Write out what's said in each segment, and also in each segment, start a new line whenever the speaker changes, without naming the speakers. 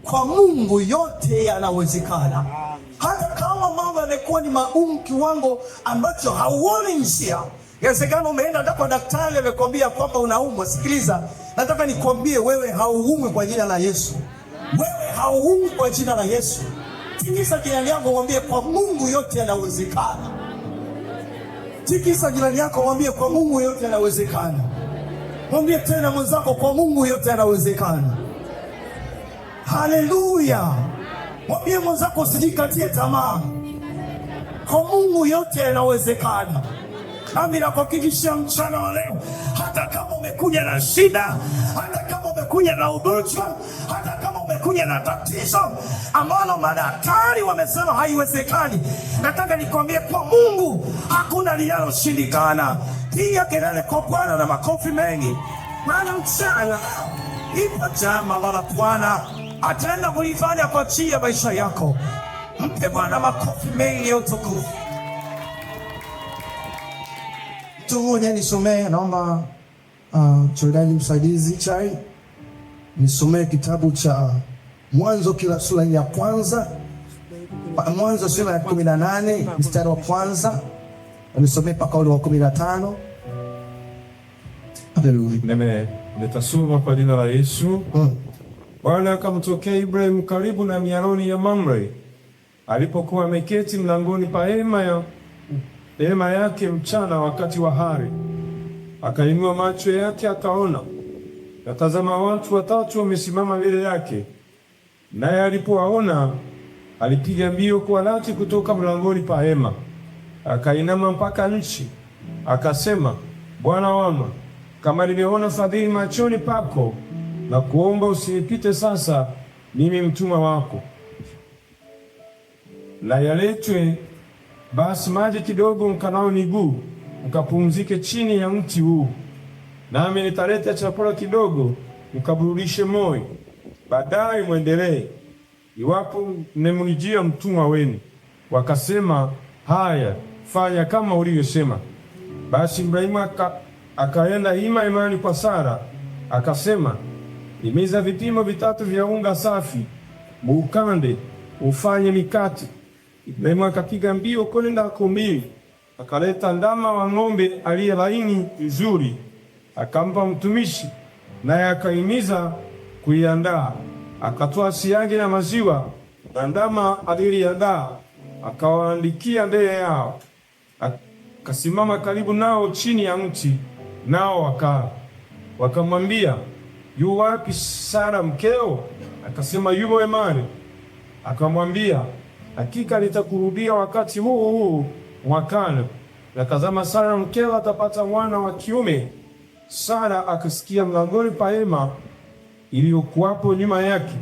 Kwa Mungu yote yanawezekana. Hata kama mambo yamekuwa ni magumu kiwango ambacho hauoni njia. Inawezekana umeenda hata kwa daktari amekwambia kwamba unaumwa. Sikiliza, nataka nikwambie wewe hauumwi kwa jina la Yesu. Wewe hauumwi kwa jina la Yesu. Tikisa jirani yako mwambie kwa Mungu yote yanawezekana. Tikisa jirani yako mwambie kwa Mungu yote yanawezekana. Mwambie tena mwenzako kwa Mungu yote yanawezekana. Haleluya. Mwambie mwenzako usijikatie tamaa. Kwa Mungu yote yanawezekana. Nami nakuhakikishia mchana wa leo, hata kama umekuja na shida, hata kama umekuja na ugonjwa, hata kama umekuja na tatizo ambalo madaktari wamesema haiwezekani, nataka nikwambie kwa Mungu hakuna linaloshindikana. Piga kelele kwa Bwana na makofi mengi. Maana mchana ipo jambo ambalo Bwana ataenda kulifanya kwa ajili ya maisha yako. Mpe Bwana makofi mengi ya utukufu. Mtu mmoja nisomee, naomba mchungaji msaidizi Chai nisomee kitabu cha Mwanzo kila sura ya kwanza. Mwanzo sura ya 18 mstari wa kwanza. Nisomee mpaka ule wa 15.
Haleluya. Nitasoma kwa jina la Yesu. Bwana akamtokea Ibrahim karibu na mialoni ya Mamre, alipokuwa ameketi mlangoni pa hema yake mchana wakati wa hari. Akainua macho yake akaona, na tazama watu watatu wamesimama mbele yake. Naye alipowaona alipiga mbio kuwalaki kutoka mlangoni pa hema, akainama mpaka nchi, akasema, Bwana wangu, kama nimeona fadhili machoni pako, na kuomba usinipite sasa mimi mtumwa wako, na yaletwe basi maji kidogo mkanao miguu, mkapumzike chini ya mti huu, nami nitaleta chakula kidogo mkaburudishe moyo, baadaye mwendelee, iwapo mnemjia mtumwa wenu. Wakasema, haya, fanya kama ulivyosema. Basi Ibrahimu akaenda imani kwa Sara, akasema, himiza vipimo 3 vya unga safi, muukande ufanye mikate. Ibrahimu akapiga mbio kwenda kumbili, akaleta ndama wa ng'ombe aliye laini vizuri, akampa mtumishi, naye akahimiza kuiandaa. Akatoa siagi na maziwa na ndama aliliandaa, akawaandikia mbele yao. Akasimama karibu nao chini ya mti, nao wakala. Wakamwambia, yu wapi Sara mkeo? Akasema, yumo hemani. Akamwambia, hakika nitakurudia wakati huu mwakani, na tazama Sara mkeo atapata mwana wa kiume. Sara akasikia mlangoni pa hema iliyokuwapo nyuma yake.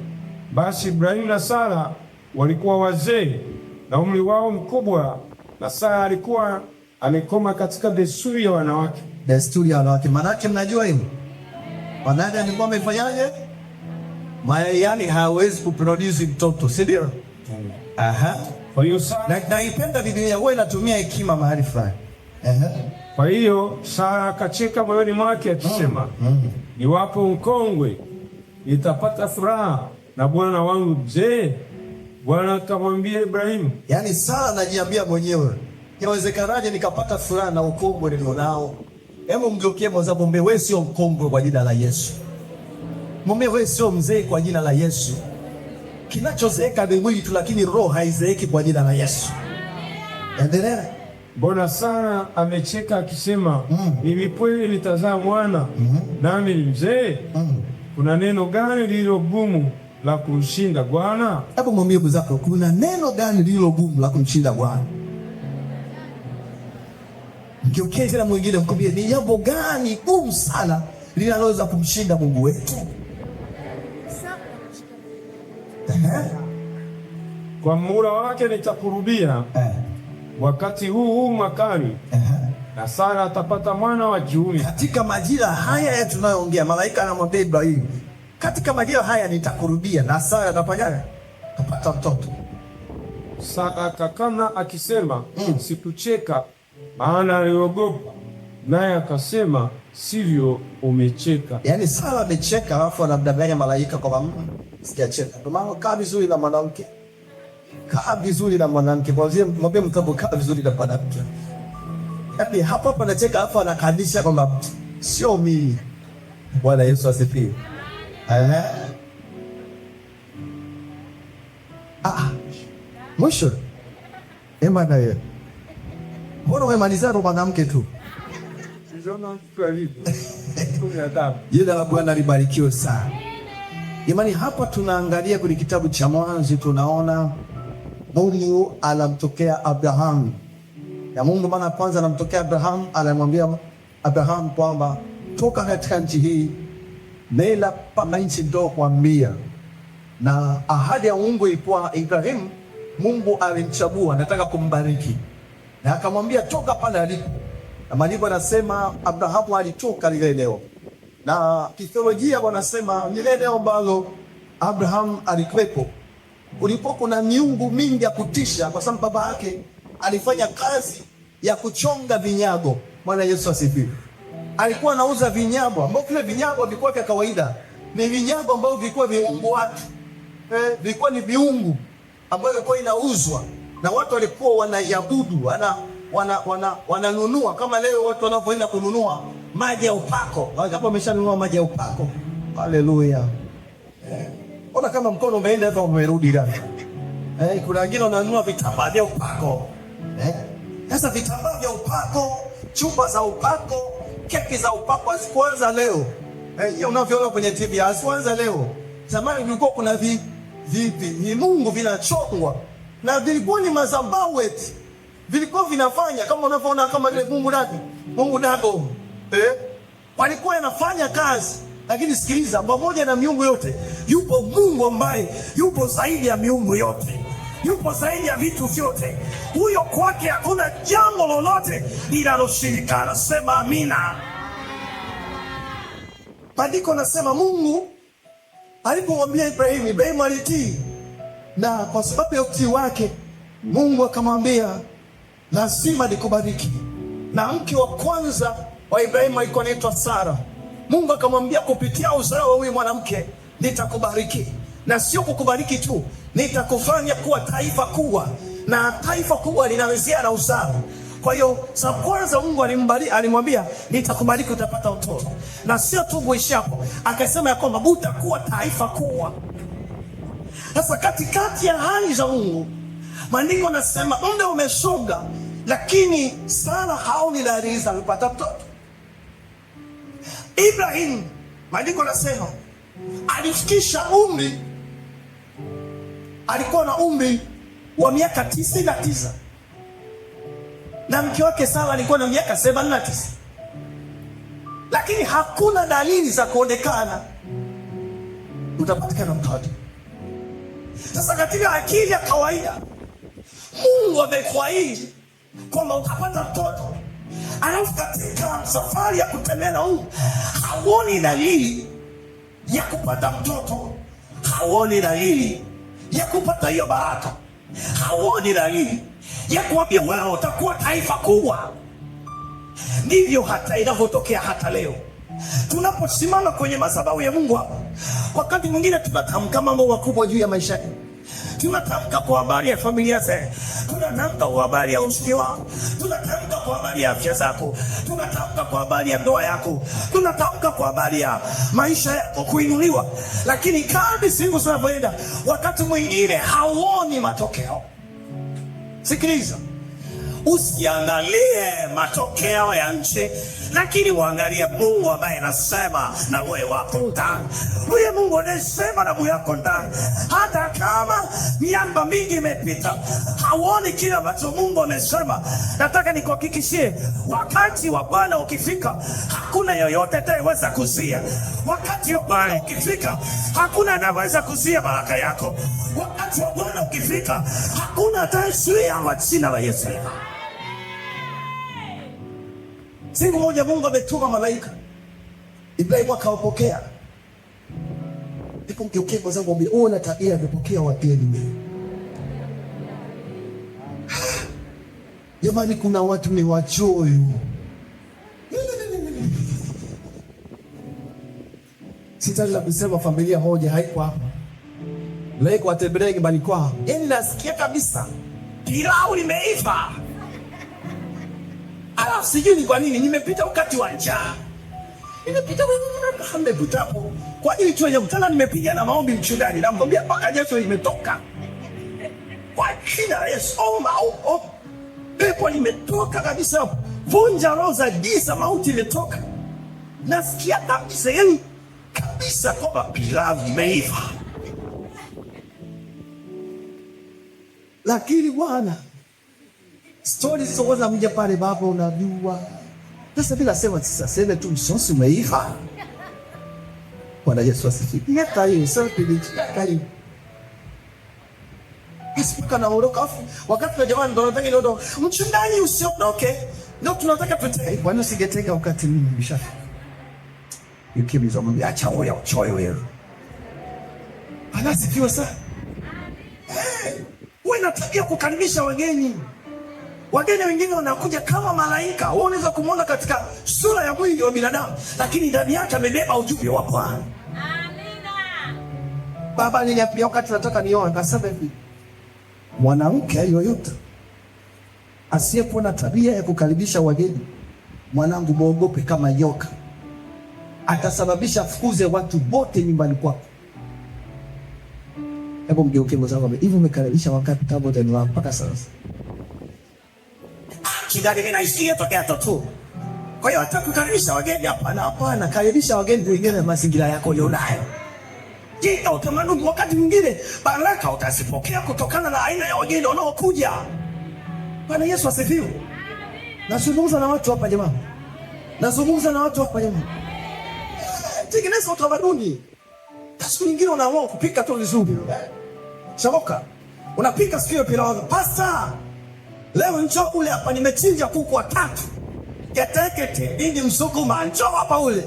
Basi Ibrahimu na Sara walikuwa wazee na umri wao mkubwa, na Sara alikuwa amekoma katika desturi ya wanawake.
Desturi ya wanawake, manake mnajua hivi, wanawake alikuwa amefanyaje? Yaani hawezi kuproduce mtoto, si ndio? Aha.
Kwa hiyo Sara,
naipenda Biblia huwa inatumia hekima mahali fulani.
Kwa hiyo Sara akacheka moyoni mwake akisema, iwapo mkongwe itapata furaha na bwana wangu, je? Bwana akamwambia Ibrahimu,
yaani Sara anajiambia mwenyewe, inawezekanaje nikapata furaha na ukongwe nilionao? Hebu mgeukie mwenzako, mwambie wewe sio mkongwe kwa jina la Yesu. Mwambie wewe sio mzee kwa jina la Yesu. Kinachozeeka ni mwili tu, lakini roho haizeeki kwa jina la Yesu. Endelea.
Mbona Sara amecheka akisema, hivi kweli nitazaa mwana nami ni mzee? Kuna neno gani lililo gumu la kumshinda Bwana?
Hebu mwambie mwenzako, kuna neno gani lililo gumu la kumshinda Bwana? Mgeukie tena mwingine mkwambie, ni jambo gani gumu sana linaloweza kumshinda Mungu wetu?
Kwa muhula wake nitakurudia wakati huu mwakani, na Sara atapata mwana wa kiume. Katika
majira haya tunayoongea, malaika anamwambia Ibrahimu, katika majira haya nitakurudia na Sara atapata mtoto.
Sara akakana akisema, sikucheka, maana aliogopa. Naye akasema, sivyo umecheka.
Yaani Sara amecheka, alafu anamdanganya malaika kwamba
Sijacheka. Kwa maana kaa vizuri na mwanamke. Kaa vizuri na mwanamke. Kwa sababu mwambie mtambo kaa vizuri na mwanamke. Yaani hapa panacheka hapa anakadisha kwamba sio mimi. Bwana Yesu asifiwe. Mwisho. Ema na yeye. Mbona umemalizana na mwanamke tu?
Sijaona kwa vipi.
Jina la Bwana libarikiwe sana. Jamani, hapa tunaangalia kwenye kitabu cha Mwanzo, tunaona Mungu anamtokea Abraham. Na Mungu mara kwanza anamtokea Abraham, anamwambia Abraham kwamba toka katika nchi hii, nenda mpaka nchi nitakwambia. Na ahadi ya Mungu ilikuwa Ibrahim, Mungu alimchagua, anataka kumbariki. Na akamwambia toka pale alipo. Na maandiko yanasema Abrahamu alitoka lile eneo. Na kitheolojia wanasema lile eneo ambalo Abraham alikuwepo ulipo kuna miungu mingi ya kutisha, kwa sababu baba yake alifanya kazi ya kuchonga vinyago. Bwana Yesu asifiwe. Alikuwa anauza vinyago ambavyo vile vinyago vilikuwa vya kawaida, ni vinyago ambavyo vilikuwa viungu watu. Vilikuwa ni viungu ambavyo vilikuwa inauzwa na watu walikuwa wanaiabudu, wananunua kama leo watu wanapoenda kununua maji ya upako. Hapo ameshanunua maji ya upako. Haleluya. Ona kama mkono umeenda hapa umerudi ndani. Kuna wengine wananunua vitambaa vya upako. Sasa vitambaa vya upako, chupa za upako, keki za upako hazikuanza leo. Hiyo unavyoona kwenye TV hazikuanza leo. Zamani kulikuwa kuna vimungu vinachongwa na vilikuwa ni madhabahu eti. Vilikuwa vinafanya kama unavyoona kama ile Mungu Dago. Walikuwa yanafanya kazi. Lakini sikiliza, pamoja na miungu yote, yupo Mungu ambaye yupo zaidi ya miungu yote. Yupo zaidi ya vitu vyote. Huyo kwake hakuna jambo lolote linaloshindikana. Sema amina. Maandiko nasema Mungu alipomwambia Ibrahim alitii. Na kwa sababu ya utii wake, Mungu akamwambia lazima nikubariki. Na mke wa kwanza wa Ibrahim alikuwa anaitwa Sara. Mungu akamwambia kupitia uzao wa huyu mwanamke nitakubariki. Na sio kukubariki tu, nitakufanya kuwa taifa kubwa. Na taifa kubwa linawezea na uzao. Kwa hiyo sababu kwanza Mungu alimwambia nitakubariki, utapata mtoto. Na sio tu kuishapo, akasema ya kwamba utakuwa taifa kubwa. Sasa katikati ya hali za Mungu, maandiko nasema muda umesonga, lakini Sara haoni dalili za kupata mtoto. Ibrahim, maandiko nasema alifikisha umri, alikuwa na umri wa miaka 99 na mke wake Sara alikuwa na miaka 79, lakini hakuna dalili za kuonekana utapatikana mtoto. Sasa katika akili ya kawaida, Mungu amekuahidi kwamba utapata mtoto, alafu katika safari ya kutembea na Mungu hauoni dalili ya kupata mtoto, hauoni dalili ya kupata hiyo baraka, hauoni dalili ya kuambia wewe utakuwa taifa kubwa. Ndivyo hata inavyotokea hata leo tunaposimama kwenye madhabahu ya Mungu hapa. Wakati mwingine tunatamka mambo makubwa juu ya maisha yetu. Tunatamka kwa habari ya familia zetu, tunatamka kwa habari ya uchumi wako, tunatamka kwa habari ya afya zako, tunatamka kwa habari ya ndoa yako, tunatamka kwa habari ya maisha yako kuinuliwa. Lakini kadri siku zinavyoenda, wakati mwingine hauoni matokeo. Sikiliza, usiangalie matokeo ya nje, lakini uangalie Mungu ambaye anasema na moyo wako ndani. Huyo Mungu anasema na moyo wako ndani. Hata kama miaka mingi imepita, hauoni kile ambacho Mungu amesema. Nataka nikuhakikishie, wakati wa Bwana ukifika, hakuna yoyote atakayeweza kuzuia. Wakati wa Bwana ukifika, hakuna anaweza kuzuia baraka yako. Wakati wa Bwana ukifika, hakuna atakayezuia kwa jina la Yesu. Siku moja Mungu ametuma malaika, Ibrahimu akawapokea. Ndipo mgeukie kwa zangu mwambie, una tabia ya kupokea wageni. Jamani, kuna watu ni wachoyo. Sitaki la kusema familia moja haiko hapa. leo kwa tembelea nyumbani kwao.
Yaani nasikia kabisa pilau limeiva. Alafu sijui ni kwa nini nimepita wakati wa njaa. Nimepita hapo. Kwa ajili tu ya mtana nimepiga na maombi mchungaji. Namwambia mpaka Yesu imetoka. Kwa jina la Yesu. Pepo limetoka kabisa. Vunja roho za giza, mauti imetoka. Nasikia kabisa, yani kabisa kwamba pilau imeiva.
Lakini Bwana, stories zote mja pale baba unajua. Sasa bila sema sasa tu msosi umeiva. Bwana Yesu asifiwe. Hata hiyo sasa pili. Isipika na oroka wakati wa jamani ndo nataka ndio mchungaji usiondoke. Ndio tunataka tuteke. Bwana singeteka wakati mimi nimeshafika. Yukibiza mwambie acha wewe uchoyo wewe. Anasifiwa sana.
Wewe unatakia kukaribisha wageni. Wageni wengine wanakuja kama malaika. Wewe unaweza kumuona katika sura ya mwili wa binadamu, lakini ndani yake amebeba ujumbe wa Bwana.
Amina. Baba niliapia wakati nataka nioe akasema hivi. Mwanamke yoyote asiyekuwa na tabia ya kukaribisha wageni, mwanangu muogope kama nyoka. Atasababisha fukuze watu wote nyumbani kwako. Hebu mgeuke mzangu hivi, umekaribisha wakati tambo tena wako mpaka sasa.
Kidari kinaisikia tokea tu. Kwa hiyo atakukaribisha wageni
hapana, karibisha wageni kulingana na mazingira yako ulionayo.
Je, utamaduni wakati mwingine baraka utazipokea kutokana na aina ya wageni wanaokuja. Bwana Yesu asifiwe.
Nazungumza na watu hapa jamaa. Tengeneza utamaduni. Siku nyingine unaamua kupika tu vizuri. Shaboka. Unapika sikio pilau. Pasta. Leo njoo ule hapa nimechinja kuku watatu. Ketekete, hindi msukuma, njoo hapa ule.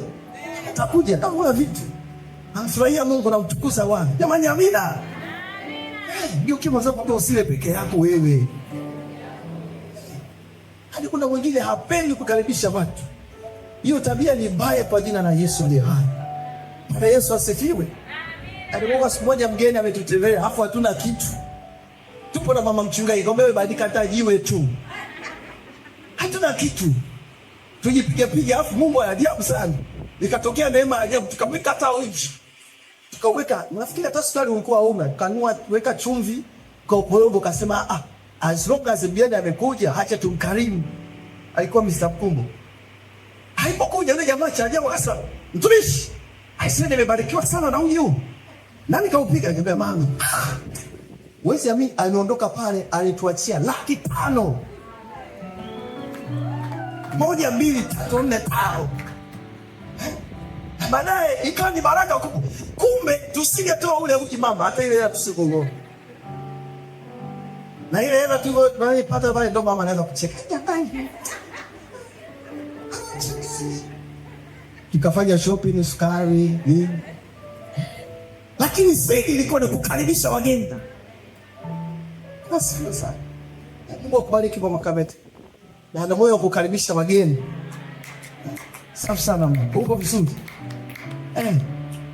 Utakuja kama vitu. Anafurahia Mungu na mtukuza Bwana. Jamani amina. Ndio kimweza kwa usile peke yako wewe. Hadi kuna wengine hapendi kukaribisha watu. Hiyo tabia ni mbaya kwa jina la Yesu aliye hai. Bwana Yesu asifiwe. Alikuwa siku moja mgeni ametutembelea, hapo hatuna kitu. Tupo na mama mchungaji, ngombe badika hata jiwe tu. Hatuna kitu. Tujipiga hapo Mungu anajabu sana. Nikatokea neema ya ajabu, tukamweka hata uji. Tukaweka, nafikiri hata sukari ulikuwa hauna. Kanua weka chumvi, kwa uporobo kasema as long as mgeni amekuja, acha tumkarimu. Alikuwa Mr. Kumbo. Haipokuja yule jamaa cha ajabu akasema, "Mtumishi, aisee nimebarikiwa sana na huyu." Nani kaupiga ngebe mama? Wewe mimi ameondoka pale alituachia 500,000.
1, 2, 3, 4, 5. Baadaye ikawa ni baraka kubwa. Kumbe tusingetoa ule uji mama, hata ile hela tusikongo. Na ile hela tunayopata pale ndo mama anaweza kucheka.
Tukafanya shopping, sukari, nini.
Lakini zaidi ilikuwa ni kukaribisha wageni.
Asifiwe sana. Mungu akubariki kwa Makabete. Na ana moyo wa kukaribisha wageni. Safi sana Mungu. Uko vizuri.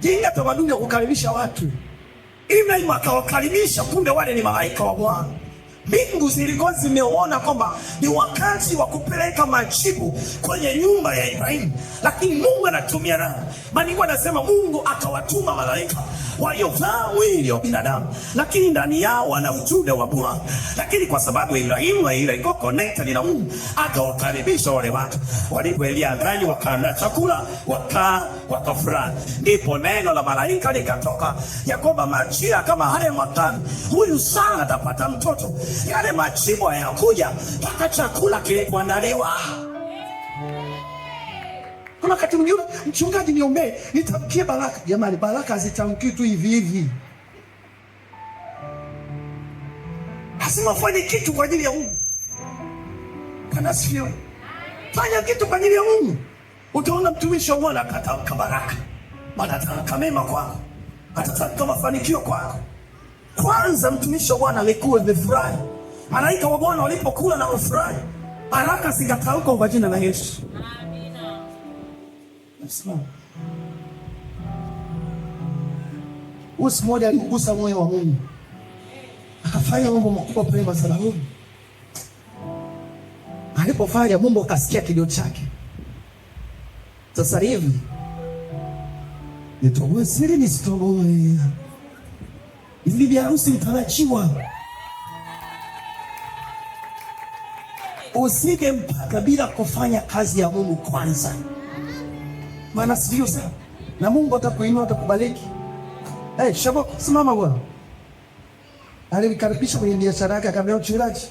Jenga tamaduni ya kukaribisha watu. Ibrahim akawakaribisha, kumbe wale ni malaika wa Bwana. Mbingu zilikuwa zimeona kwamba ni wakati wa kupeleka majibu kwenye nyumba ya Ibrahimu, lakini Mungu anatumia nani? Maandiko anasema Mungu akawatuma malaika waliovaa mwili wa binadamu, lakini ndani yao wana ujumbe wa Bwana. Lakini kwa sababu Ibrahimu ile iko connected na Mungu, akawakaribisha wale watu. Walipoingia ndani wakaandaa chakula, wakafurahi. Ndipo neno la malaika likatoka ya kwamba majira kama haya mwakani huyu Sara atapata mtoto. Yale majibu hayakuja mpaka chakula kilikuandaliwa.
Kuna wakati mwingine mchungaji niombe, nitamkie baraka. Jamani, baraka hazitamki tu hivi hivi.
Lazima fanye kitu kwa ajili ya Mungu. Kana sio. Fanya kitu kwa ajili ya Mungu. Utaona mtumishi wa Bwana akatamka baraka. Atatamka mema kwako. Atatamka mafanikio kwako. Kwanza mtumishi wa Bwana alikuwa amefurahi. Malaika wa Bwana walipokula na kufurahi, baraka zikatamka kwa jina la Yesu. Amina.
Usi mmoja aligusa moyo wa Mungu, akafanya mambo makubwa pale madhabahuni. Alipofanya, Mungu akasikia kilio chake. Sasa hivi nitoboe siri nisitoboe, hivi vya harusi mtarajiwa, usige mpaka bila kufanya kazi ya Mungu kwanza, maana sivyo sana, na Mungu atakuinua, atakubariki. Shabo, simama bwana. Alinikaribisha kwenye biashara yake, akamwambia mchungaji,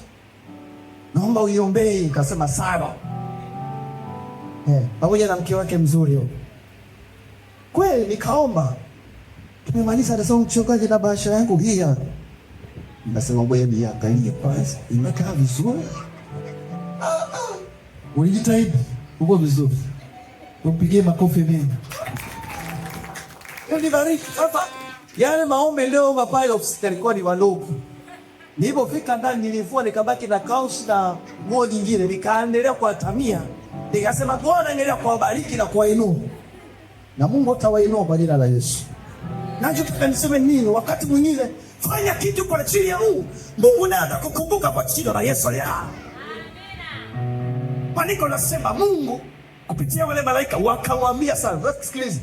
naomba uiombee. Kasema sawa. Pamoja na mke wake mzuri huyo. Kweli nikaomba. Tumemaliza, nasema mchungaji, na bahasha yangu hii hapa. Nasema wewe niangalie kwanza, imekaa vizuri? Ulijitahidi, uko vizuri. Upige makofi mengi. Bariki hapa. Yale maombi leo mapale ofisi ilikuwa ni wadogo. Nilipofika ndani nilivua, nikabaki na kausi na nguo nyingine, nikaendelea kuatamia. Nikasema Bwana, endelea kuwabariki na kuwainua. Na Mungu atawainua kwa jina la Yesu. Nachotaka niseme nini? Wakati mwingine fanya kitu kwa ajili ya Mungu, Mungu naye atakukumbuka kwa jina la Yesu. Amina. Maandiko nasema Mungu kupitia wale malaika wakamwambia sana. Sikiliza.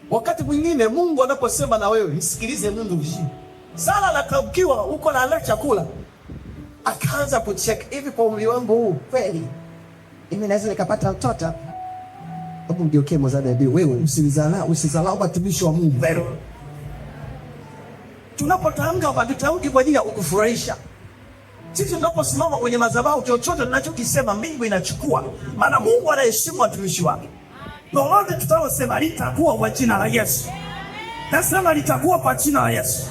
Wakati mwingine Mungu anaposema na wewe, msikilize Mungu vizuri. Sala anakamkiwa uko na ala chakula. Akaanza kucheck, hivi kwa umri wangu huu kweli mimi naweza nikapata mtoto? Hebu ngeuke mzada ndio wewe, usizalau watumishi wa Mungu. Pero tunapotamka watutamki kwa ajili ya kukufurahisha. Sisi tunaposimama kwenye madhabahu, chochote tunachokisema mbingu inachukua, maana Mungu anaheshimu watumishi wake. Lolote tutalosema litakuwa kwa jina la Yesu. Nasema litakuwa kwa jina la Yesu.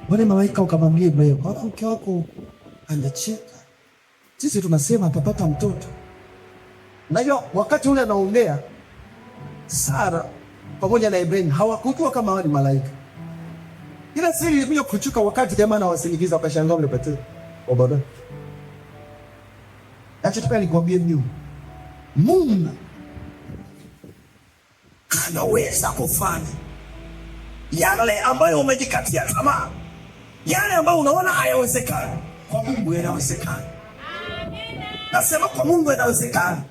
Wale malaika wakamwambia Ibrahimu, mke wako anacheka. Sisi tunasema atapata mtoto. Na hiyo wakati ule anaongea, Sara pamoja na Ibrahimu hawakujua kama wale malaika. Ila siri ilikuja kuchuka wakati jamaa na wasindikiza wakashangaa wamepata baba. Nachotaka nikwambie mimi, Mungu anaweza kufanya yale ambayo umejikatia tamaa, yale ambayo unaona hayawezekani, kwa Mungu yanawezekana. Nasema kwa Mungu yanawezekana.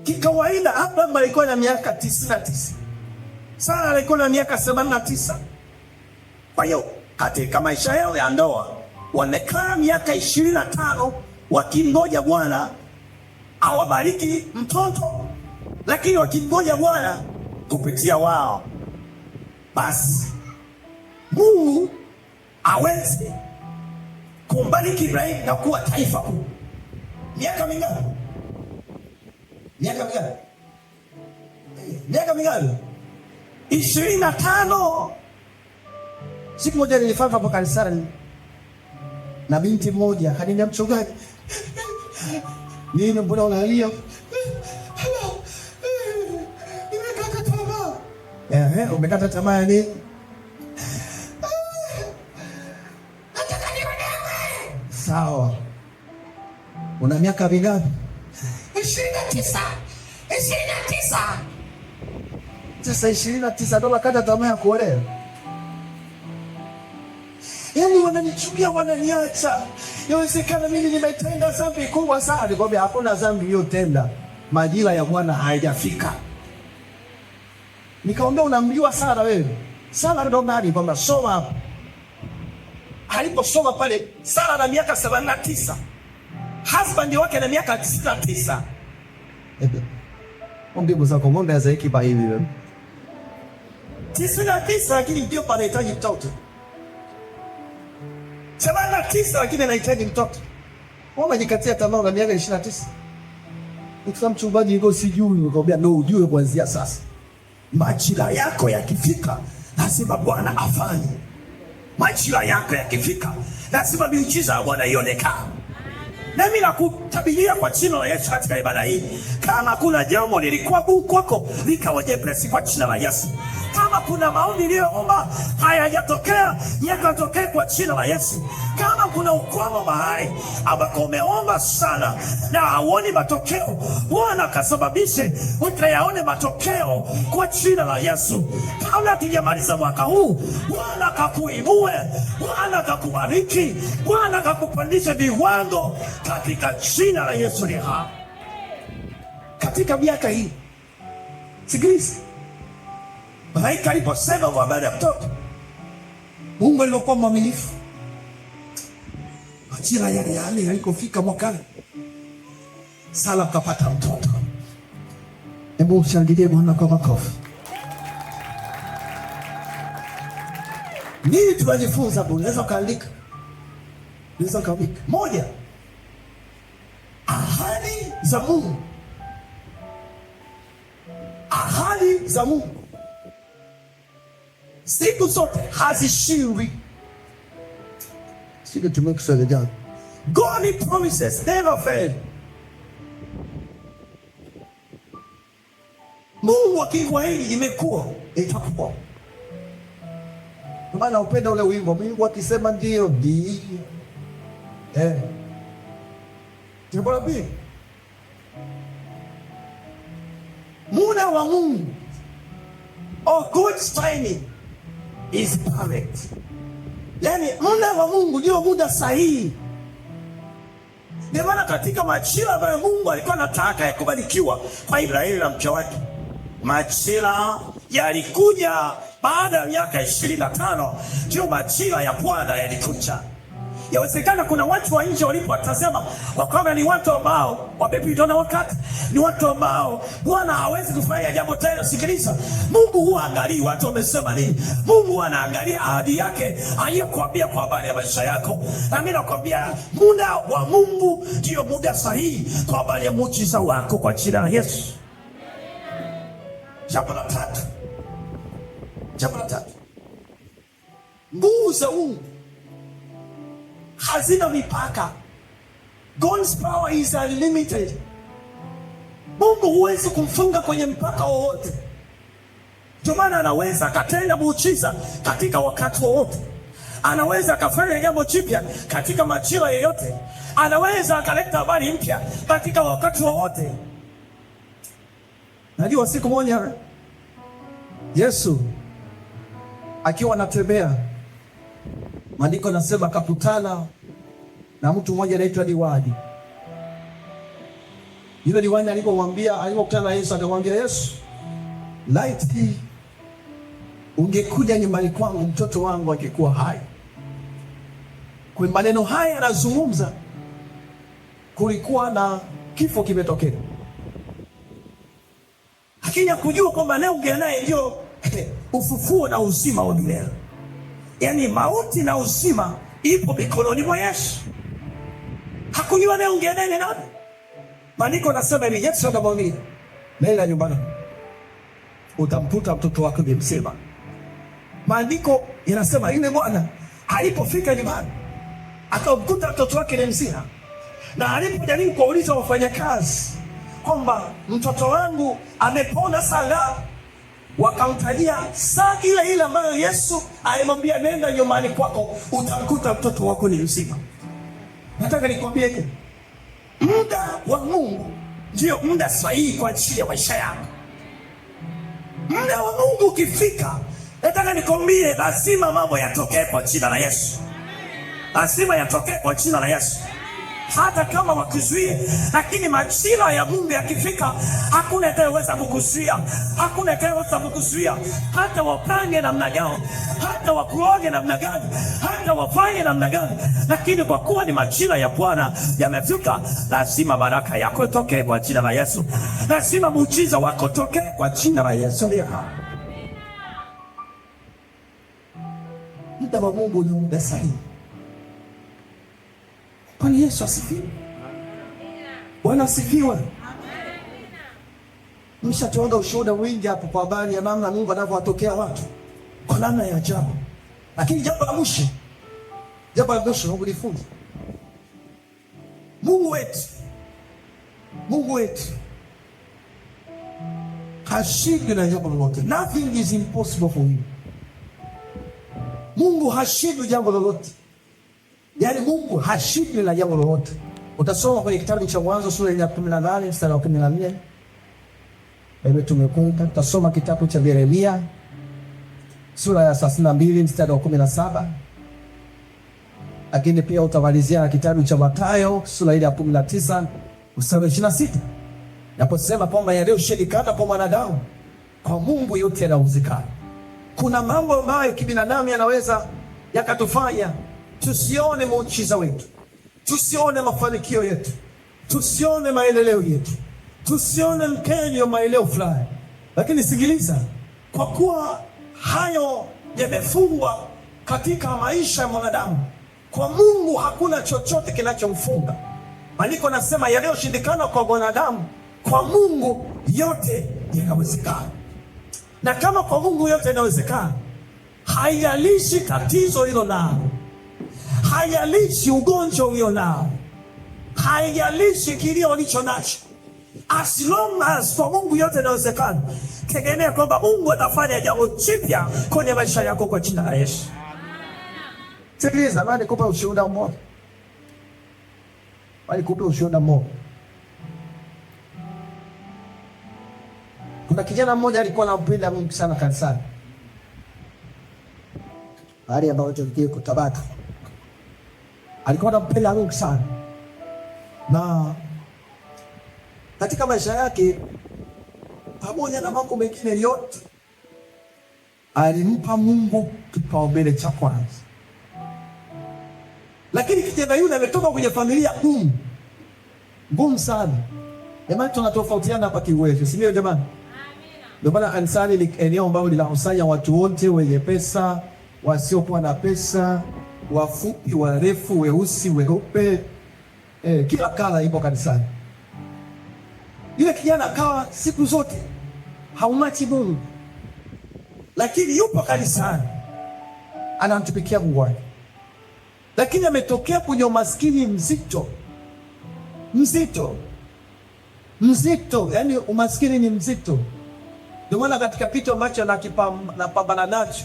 Kikawaida Abraham alikuwa na miaka 99. Sara alikuwa na miaka 89. Kwa hiyo katika maisha yao ya ndoa wamekaa miaka 25 wakingoja Bwana awabariki mtoto, lakini wakingoja Bwana kupitia wao, basi Mungu aweze kumbariki Ibrahimu na kuwa taifa kuu. Miaka mingapi? Miaka mingapi? Miaka mingapi? 25. Siku moja nilifanya hapo kanisani na binti moja akaniambia, mchungaji, nini mbona unalia? Nimekata tamaa. Umekata tamaa ya nini? Nataka niolewe. Sawa. Una miaka mingapi? 29. 29. Sasa 29 ndo nakata tamaa ya kuolewa. Yaani wananichukia, wananiacha. Yawezekana mimi nimetenda dhambi kubwa sana. Nikwambia hakuna dhambi iliyotenda, majira ya Bwana haijafika. Nikaambia unamjua Sara wewe? Sara ndo nani? Kwamba soma hapo. Aliposoma pale, Sara na miaka 79. Husband wake na miaka 99. Mbingu zako ng'ombe hazaiki ba hivi wewe. 99 lakini ndio panahitaji mtoto. 79 lakini anahitaji mtoto. Wewe unajikatia tamaa na miaka 29. Ukisema mchungaji ngo sijui, nikwambia no, ujue kuanzia sasa. Majira yako yakifika, lazima Bwana afanye. Majira yako yakifika, lazima miujiza ya Bwana ionekane.
Nami nakutabiria kwa jina la Yesu katika ibada hii, kama kuna jambo lilikuwa gumu kwako likawa jepesi kwa jina la Yesu. Kama kuna maombi niliyoomba hayajatokea yakatokea kwa jina la Yesu. Kama kuna ukwamo mahali ambako umeomba sana na hauoni matokeo, Bwana kasababishe utayaone matokeo kwa jina la Yesu. Kabla tujamaliza mwaka huu, Bwana kakuinue, Bwana kakubariki, Bwana kakupandisha viwango katika jina la Yesu ni hai. Katika miaka hii, sikiliza, malaika aliposema kwa habari ya mtoto, Mungu alikuwa mwaminifu. Majira yale yalikofika mwakani, Sara kapata mtoto. Hebu ushangilie Bwana kwa makofi. Nini tunajifunza hapo? Unaweza kaandika. Moja, ahadi za Mungu. Ahadi za Mungu siku zote hazishindwi. Sika tumeke swali gani? God promises never fail. Mungu akiahidi imekuwa, itakuwa. Maana upenda ule wimbo, Mungu akisema ndio ndio. Jambo la pili, muda wa Mungu, or God's timing is perfect. Yani muda wa Mungu ndio muda sahihi. Ndio maana katika majira ambayo Mungu alikuwa anataka ya kubarikiwa kwa Ibrahimu na mke wake, majira yalikuja baada ya miaka 25, ndio majira ya Bwana yalikuja. Yawezekana kuna watu wa nje walipowatazama wakawa ni watu ambao wamepitwa na wakati, ni watu ambao Bwana hawezi kufanya jambo tena. Sikiliza, Mungu huangalii watu wamesema nini. Mungu anaangalia ahadi yake aliyokuambia kwa habari ya maisha yako. Na mimi nakwambia muda wa Mungu ndio muda sahihi kwa habari ya muujiza wako kwa jina la Yesu. Jambo la tatu, nguvu za Mungu hazina mipaka. God's power is unlimited. Mungu huwezi kumfunga kwenye mpaka wowote. Ndio maana anaweza akatenda muujiza katika wakati wowote. Anaweza akafanya jambo jipya katika majira yoyote. Anaweza akaleta habari mpya katika wakati wowote. Najua siku moja Yesu akiwa anatembea, maandiko nasema akakutana na mtu mmoja anaitwa liwadi. Yule liwadi alipokutana na Yesu akamwambia Yesu, laiti ungekuja nyumbani kwangu mtoto wangu angekuwa hai. Kwa maneno haya anazungumza, kulikuwa na kifo kimetokea. Lakini hakujua kwamba leo ungea naye ndio ufufuo na uzima wa milele. Yaani mauti na uzima ipo mikononi mwa Yesu. Hakujua leo ungea naye nani. Maandiko nasema hivi, Yesu akamwambia, nenda nyumbani, utamkuta mtoto wako ni mzima. Maandiko yanasema yule bwana alipofika nyumbani akamkuta mtoto wake ni mzima. Na alipojaribu kuuliza wafanyakazi kwamba mtoto wangu amepona sana, wakamtajia saa ile ile ambayo Yesu alimwambia nenda nyumbani kwako utamkuta mtoto wako ni mzima. Nataka nikwambie, muda wa Mungu ndio muda sahihi kwa ajili ya maisha yako. Muda wa Mungu ukifika, nataka nikwambie, lazima mambo yatokee kwa jina la Yesu. Lazima yatokee kwa jina la Yesu. Hata kama wakuzuie, lakini majira ya Mungu yakifika, hakuna atakayeweza kukuzuia. Hakuna atakayeweza kukuzuia. Hata wapange namna gani, hata wakuoge namna gani, hata wafanye namna gani, lakini kwa kuwa ni majira ya Bwana yamefika, lazima baraka yako itoke kwa jina la Yesu. Lazima muujiza wako toke kwa jina la Yesu. Muda wa Mungu ni muda sahihi. Bwana Yesu asifiwe. Bwana asifiwe. Mshatoa ushuhuda wingi hapo kwa habari ya namna Mungu anavyowatokea watu kwa namna ya ajabu. Lakini jambo la mwisho, Mungu nifunze.
Mungu wetu hashindwi na jambo lolote. Nothing is impossible for him. Mungu hashindwi jambo lolote. Yaani Mungu hashindwi na jambo lolote. Utasoma kwenye kitabu cha Mwanzo sura ya 18 mstari wa 14. Bebe tumekumbuka. Utasoma kitabu cha Yeremia sura ya 32 mstari wa 17. Lakini pia utamalizia na kitabu cha Mathayo sura ya 19 mstari wa 26. Naposema kwamba yaliyoshindikana kwa mwanadamu, kwa Mungu yote yanawezekana. Kuna mambo ambayo kibinadamu yanaweza yakatufanya tusione muujiza wetu, tusione mafanikio yetu, tusione maendeleo yetu, tusione mkenyo maendeleo fulani. Lakini sikiliza, kwa kuwa hayo yamefungwa katika maisha ya mwanadamu, kwa Mungu hakuna chochote kinachomfunga. Maandiko nasema yaliyoshindikana kwa mwanadamu, kwa Mungu yote yanawezekana. Na kama kwa Mungu yote yanawezekana, haijalishi tatizo hilo nao, haijalishi ugonjwa ulio nao, haijalishi kilio ulicho nacho, as long as kwa Mungu yote yanawezekana, tegemea kwamba Mungu atafanya jambo jipya kwenye maisha yako kwa jina la Yesu. Sikiliza, bali nikupe ushuhuda mmoja. Kuna kijana mmoja alikuwa anampenda Mungu sana kanisani. Hali ambayo tulikuwa Tabata. Alikuwa anampenda Mungu sana. Na katika maisha yake, pamoja na mambo mengine yote, alimpa Mungu kipaumbele cha kwanza. Lakini kijana yule ametoka kwenye familia ngumu sana. Jamani, tunatofautiana hapa kiwezo, si ndio jamani? Ndio maana kanisani ni eneo ambalo linakusanya watu wote, wenye pesa, wasiokuwa na pesa, wafupi, warefu, weusi, weupe, kila kala ipo kanisani. Yule kijana akawa siku zote haumachi Mungu, lakini yupo kanisani anamtumikia Mungu wake. Lakini ametokea kwenye umaskini mzito, yani umaskini ni mzito. Ndio maana katika kitu ambacho napambana nacho,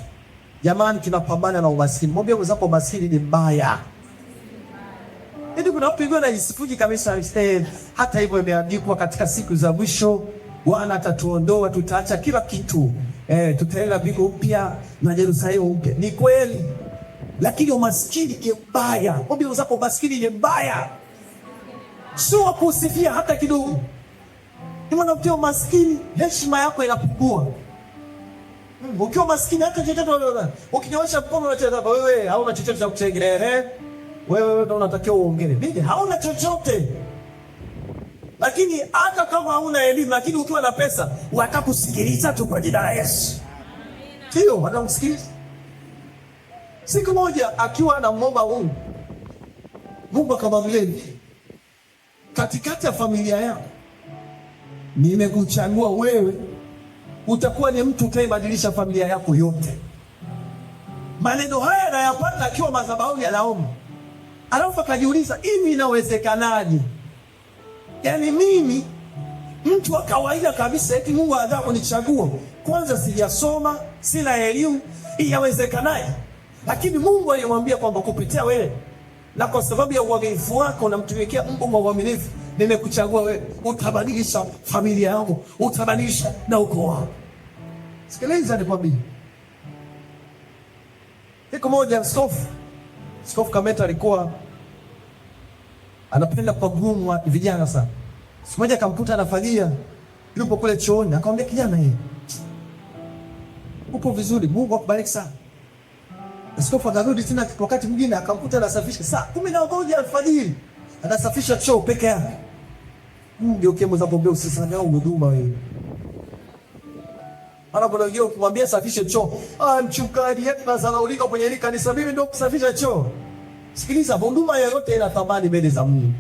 jamani, tunapambana na umaskini. Mwambie mwenzako umaskini ni mbaya. Ndio kuna wapigwa na isifuji kabisa. Hata hivyo imeandikwa katika siku za mwisho, Bwana atatuondoa, tutaacha kila kitu. Tutaenda mbingu mpya na Yerusalemu mpya. Ni kweli. Lakini umaskini ni mbaya. Mwambie mwenzako umaskini ni mbaya. Sio kusifia hata kidogo. Ni maana ukiwa maskini, heshima yako inapungua. Ukiwa maskini hata chochote unaona. Ukinyosha mkono unacheza wewe, hauna chochote cha kutengeneza. Wewe ndio unatakiwa uongee. Mimi hauna chochote. Lakini hata kama hauna elimu, lakini ukiwa na pesa, watakusikiliza tu kwa jina la Yesu. Sio, watakusikiliza. Siku moja akiwa anamwomba Mungu akamwambia, katikati ya familia yako nimekuchagua wewe, utakuwa ni mtu utakayebadilisha familia yako yote. Maneno haya anayapata akiwa madhabahuni anaomba. Alafu akajiuliza, hivi inawezekanaje? Yaani mimi mtu wa kawaida kabisa, eti Mungu anataka kunichagua. Kwanza sijasoma, sina elimu, inawezekanaje? Lakini Mungu alimwambia kwamba kupitia wewe na kwa sababu ya uaminifu wako unamtumikia Mungu kwa uaminifu, nimekuchagua wewe, utabadilisha familia yangu, utabadilisha na ukoo wako. Sikiliza nikwambie. Siku moja Skofu Kameta alikuwa anapenda kwa gumu vijana sana. Siku moja akamkuta anafagia, yupo kule chooni, akamwambia, kijana upo vizuri, Mungu akubariki sana. Skofu akarudi tena wakati mwingine akamkuta anasafisha saa 11 alfajiri. Anasafisha choo peke yake. Ndio kemo za pombe usisahau huduma wewe. Anapoingia kumwambia safishe choo. Mchungaji yetu nazalaulika kwenye kanisa, mimi ndio kusafisha choo. Sikiliza, huduma yoyote ina thamani mbele za Mungu.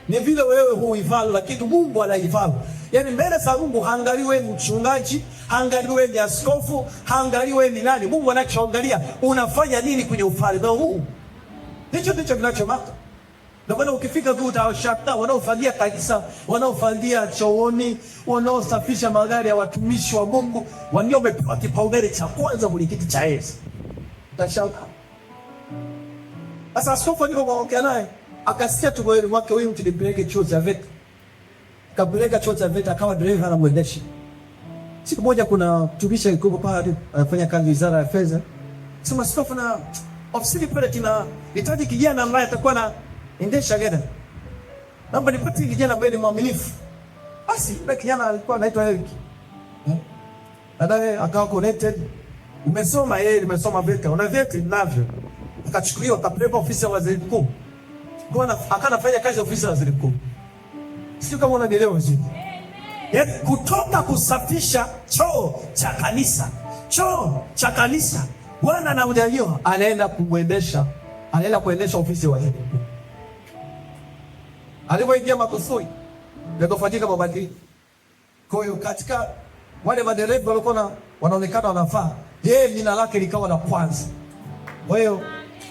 Ni vile wewe huifahamu, lakini Mungu anaifahamu. Yaani mbele za Mungu haangaliwi ni mchungaji, haangaliwi ni askofu, haangaliwi ni nani. Mungu anachoangalia unafanya nini kwenye ufalme huu. Hicho ndicho kinachomata. Ndio maana ukifika tu utawashangaa wanaofagia kanisa, wanaofagia chooni, wanaosafisha magari ya watumishi wa Mungu, ndio wamepewa kipaumbele cha kwanza kwenye kiti cha Yesu. Utashangaa. Sasa askofu alipoongea naye, akasikia tu moyoni mwake, huyu mtu nipeleke chuo cha VETA. Kapeleka chuo cha VETA, akawa dereva na mwendesha. Siku moja kuna mtumishi alikuwa pale anafanya kazi wizara ya fedha. Sema askofu, na ofisini pale tunahitaji kijana ambaye atakuwa na endesha gari. Naomba nipatie kijana ambaye ni mwaminifu. Basi yule kijana alikuwa anaitwa Eric. Baadaye akawa connected. Umesoma yeye, nimesoma VETA. Una vyeti ninavyo. Akachukuliwa akapelekwa ofisi ya waziri mkuu. Kwa akanafanya kazi ofisi ya waziri mkuu. Sio kama unanielewa vizuri. Yaani kutoka kusafisha choo cha kanisa. Choo cha kanisa. Bwana anamjaliwa anaenda kuendesha ofisi ya waziri mkuu. Alipoingia Makusudi, yakafanyika mabadiliko. Kwa hiyo katika wale madereva walikuwa wanaonekana wanafaa, yeye jina lake likawa la kwanza. Kwa hiyo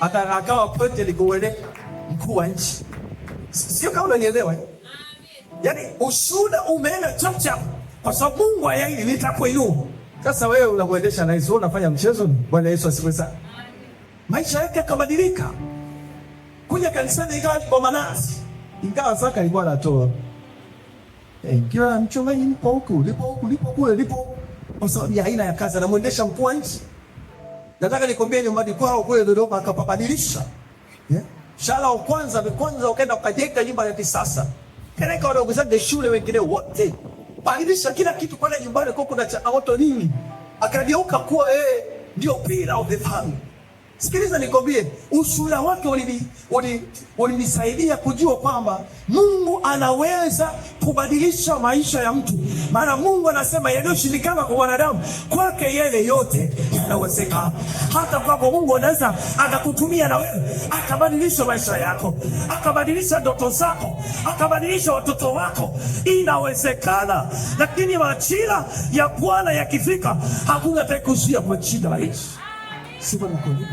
akawa pote likueleka mkuu wa nchi. Sio kama unanielewa. Yaani ushuhuda umeenda chacha kwa sababu Mungu ayaili litakuinua. Sasa wewe unakuendesha na hizo unafanya mchezo. Bwana Yesu asifiwe sana. Maisha yake yakabadilika. Kuja kanisani ikawa kwa manasi. Ingawa zaka alikuwa anatoa. Kila mchungaji lipo huku, lipo kule, lipo kwa sababu ya aina ya kazi anamuendesha mkuu wa nchi. Nataka nikwambie nyumbani kwao kule Dodoma akapabadilisha. Shala wa kwanza ukaenda ukajenga nyumba ya kisasa. Peleka wadogo zake shule wengine wote. Badilisha kila kitu pale nyumbani kwa kuna changamoto nini? Akageuka kuwa ndio pillar of the family. Sikiliza nikwambie, ushuhuda wake ulinisaidia kujua kwamba Mungu anaweza kubadilisha maisha ya mtu. Maana Mungu anasema yaliyoshindikana kwa wanadamu, kwake yeye yote yanawezekana. Hata kwako Mungu anaweza akakutumia na wewe, akabadilisha maisha yako, akabadilisha ndoto zako, akabadilisha watoto wako. Inawezekana. Lakini majira ya Bwana yakifika, hakuna atakayekuzuia kwa jina la Yesu. Sifa na kuabudu.